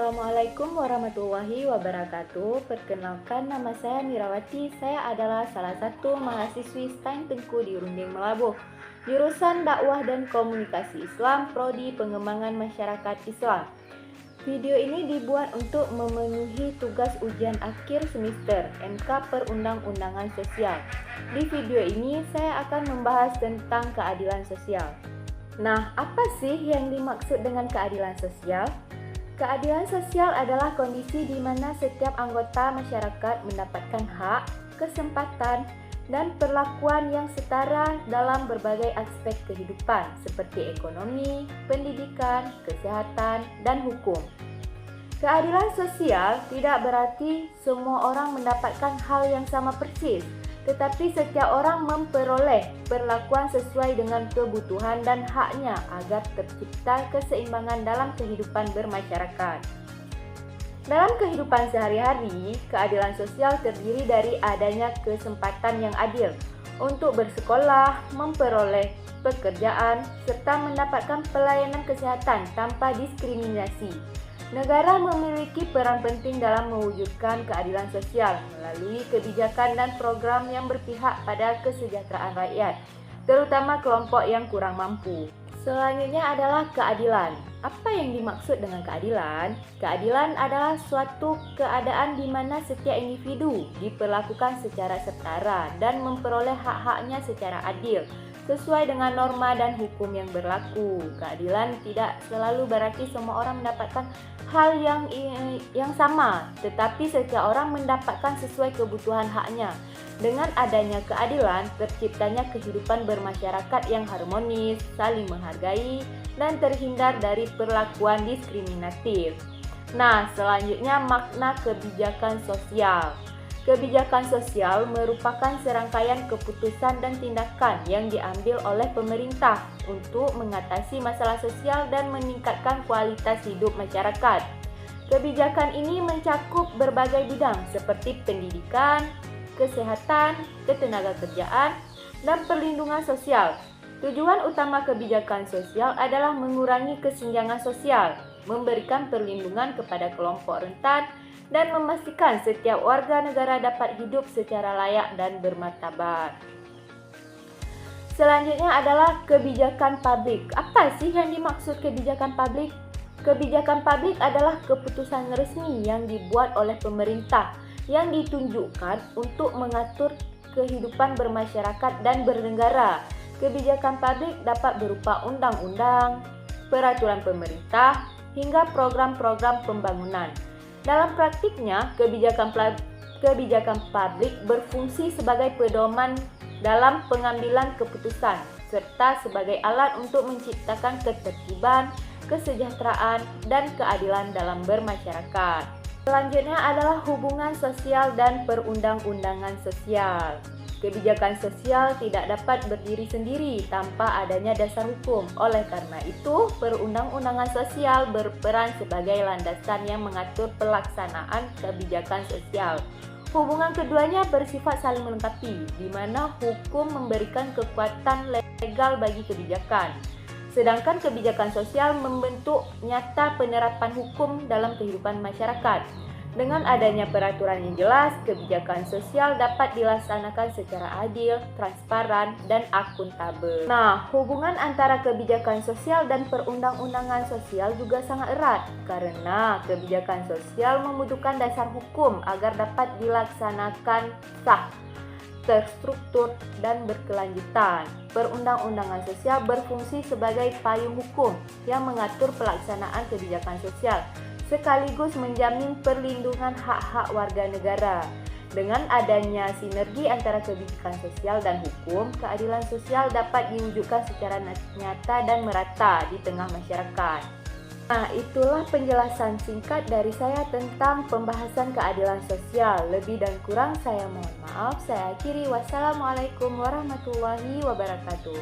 Assalamualaikum warahmatullahi wabarakatuh. Perkenalkan, nama saya Mirawati. Saya adalah salah satu mahasiswi STAN Tengku di Runding Melabuh, jurusan Dakwah dan Komunikasi Islam, Prodi Pengembangan Masyarakat Islam. Video ini dibuat untuk memenuhi tugas ujian akhir semester MK Perundang-undangan Sosial. Di video ini saya akan membahas tentang keadilan sosial. Nah, apa sih yang dimaksud dengan keadilan sosial? Keadilan sosial adalah kondisi di mana setiap anggota masyarakat mendapatkan hak, kesempatan, dan perlakuan yang setara dalam berbagai aspek kehidupan seperti ekonomi, pendidikan, kesehatan, dan hukum. Keadilan sosial tidak berarti semua orang mendapatkan hal yang sama persis, tetapi setiap orang memperoleh perlakuan sesuai dengan kebutuhan dan haknya agar tercipta keseimbangan dalam kehidupan bermasyarakat. Dalam kehidupan sehari-hari, keadilan sosial terdiri dari adanya kesempatan yang adil untuk bersekolah, memperoleh pekerjaan, serta mendapatkan pelayanan kesehatan tanpa diskriminasi. Negara memiliki peran penting dalam mewujudkan keadilan sosial melalui kebijakan dan program yang berpihak pada kesejahteraan rakyat, terutama kelompok yang kurang mampu. Selanjutnya adalah keadilan. Apa yang dimaksud dengan keadilan? Keadilan adalah suatu keadaan di mana setiap individu diperlakukan secara setara dan memperoleh hak-haknya secara adil, sesuai dengan norma dan hukum yang berlaku. Keadilan tidak selalu berarti semua orang mendapatkan hal yang sama, tetapi setiap orang mendapatkan sesuai kebutuhan haknya. Dengan adanya keadilan, terciptanya kehidupan bermasyarakat yang harmonis, saling menghargai, dan terhindar dari perlakuan diskriminatif. Nah, selanjutnya makna kebijakan sosial. Kebijakan sosial merupakan serangkaian keputusan dan tindakan yang diambil oleh pemerintah untuk mengatasi masalah sosial dan meningkatkan kualitas hidup masyarakat. Kebijakan ini mencakup berbagai bidang seperti pendidikan, kesehatan, ketenagakerjaan, dan perlindungan sosial. Tujuan utama kebijakan sosial adalah mengurangi kesenjangan sosial, memberikan perlindungan kepada kelompok rentan, dan memastikan setiap warga negara dapat hidup secara layak dan bermartabat. Selanjutnya adalah kebijakan publik. Apa sih yang dimaksud kebijakan publik? Kebijakan publik adalah keputusan resmi yang dibuat oleh pemerintah yang ditunjukkan untuk mengatur kehidupan bermasyarakat dan bernegara. Kebijakan publik dapat berupa undang-undang, peraturan pemerintah, hingga program-program pembangunan. Dalam praktiknya, kebijakan publik berfungsi sebagai pedoman dalam pengambilan keputusan, serta sebagai alat untuk menciptakan ketertiban, kesejahteraan, dan keadilan dalam bermasyarakat. Selanjutnya adalah hubungan sosial dan perundang-undangan sosial. Kebijakan sosial tidak dapat berdiri sendiri tanpa adanya dasar hukum. Oleh karena itu, perundang-undangan sosial berperan sebagai landasan yang mengatur pelaksanaan kebijakan sosial. Hubungan keduanya bersifat saling melengkapi, di mana hukum memberikan kekuatan legal bagi kebijakan, sedangkan kebijakan sosial membentuk nyata penerapan hukum dalam kehidupan masyarakat. Dengan adanya peraturan yang jelas, kebijakan sosial dapat dilaksanakan secara adil, transparan, dan akuntabel. Nah, hubungan antara kebijakan sosial dan perundang-undangan sosial juga sangat erat, karena kebijakan sosial membutuhkan dasar hukum agar dapat dilaksanakan sah, terstruktur, dan berkelanjutan. Perundang-undangan sosial berfungsi sebagai payung hukum yang mengatur pelaksanaan kebijakan sosial, sekaligus menjamin perlindungan hak-hak warga negara. Dengan adanya sinergi antara kebijakan sosial dan hukum, keadilan sosial dapat diwujudkan secara nyata dan merata di tengah masyarakat. Nah, itulah penjelasan singkat dari saya tentang pembahasan keadilan sosial. Lebih dan kurang saya mohon maaf. Saya akhiri. Wassalamualaikum warahmatullahi wabarakatuh.